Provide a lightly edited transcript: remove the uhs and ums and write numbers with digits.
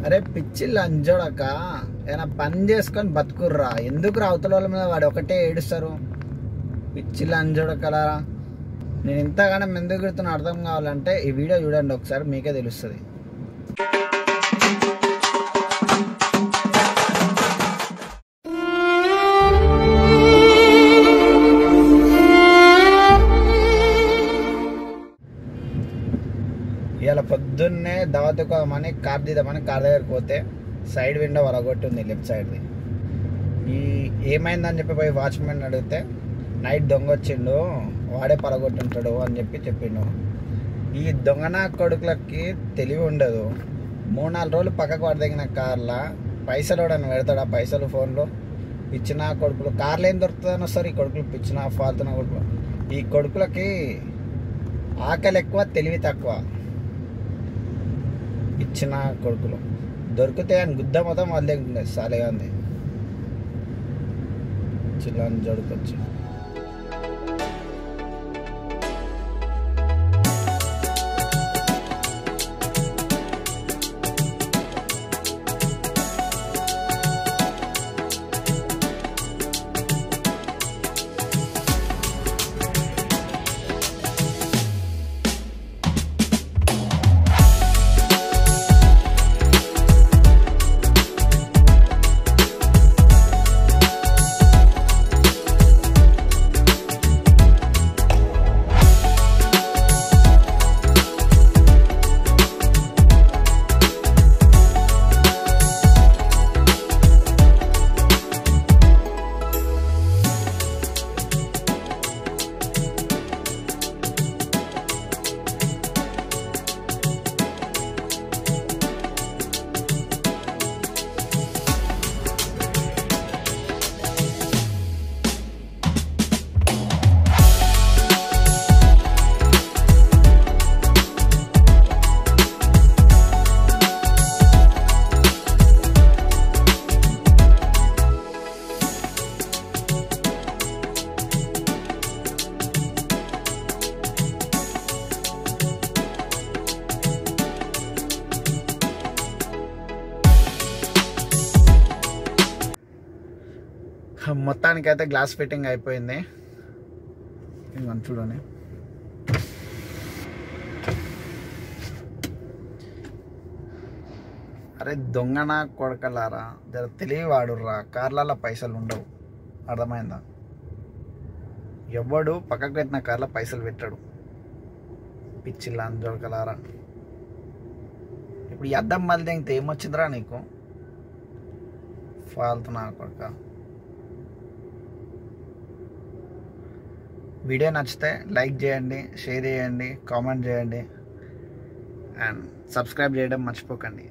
అరే పిచ్చి లంజోడక, ఏమైనా పని చేసుకొని బతుకుర్రా, ఎందుకు అవతల వాళ్ళ మీద వాడు ఒకటే ఏడుస్తారు? పిచ్చి లంజోడకలా. నేను ఇంతగానో ఎందుకు గుర్తున్నా అర్థం కావాలంటే ఈ వీడియో చూడండి ఒకసారి, మీకే తెలుస్తుంది. ఇవాళ పొద్దున్నే దావతుకోమని కార్ దిద్దామని కార్ దగ్గరికి పోతే సైడ్ విండో వలగొట్టింది, లెఫ్ట్ సైడ్ది. ఏమైందని చెప్పి పోయి వాచ్మెన్ అడిగితే నైట్ దొంగ వచ్చిండు, వాడే పలగొట్టుంటాడు అని చెప్పిండు. ఈ దొంగన కొడుకులకి తెలివి ఉండదు. 3-4 రోజులు పక్కకు పడదగిన కార్లా పైసలు వాడని పెడతాడు. ఆ పైసలు ఫోన్లో పిచ్చిన కొడుకులు. కార్లు ఏం దొరుకుతుందని వస్తారు ఈ కొడుకులు, పిచ్చిన ఫాల్తున్న కొడుకులు. ఈ కొడుకులకి ఆకలి ఎక్కువ, తెలివి తక్కువ. ఇచ్చిన కొడుకులు దొరికితే అని గుద్ద మొత్తం వాళ్ళే సాలేగా ఉంది. చిల్లని జోడుకొచ్చి మొత్తానికి అయితే గ్లాస్ ఫిట్టింగ్ అయిపోయింది. ఇంకొంచెం చూడండి. అరే దొంగన కొడకలారా, జర తెలివి వాడుర్రా. కార్లలో పైసలు ఉండవు, అర్థమైందా? ఎవడు పక్కకు పెట్టిన కార్లో పైసలు పెట్టాడు. పిచ్చిల్లా జోడకలారా. ఇప్పుడు ఈ అద్దం మళ్ళీ ఇంత ఏమొచ్చిందిరా నీకు? ఫాల్తు నా కొడక. వీడియో నచ్చితే లైక్ చేయండి, షేర్ చేయండి, కామెంట్ చేయండి అండ్ సబ్స్క్రైబ్ చేయడం మర్చిపోకండి.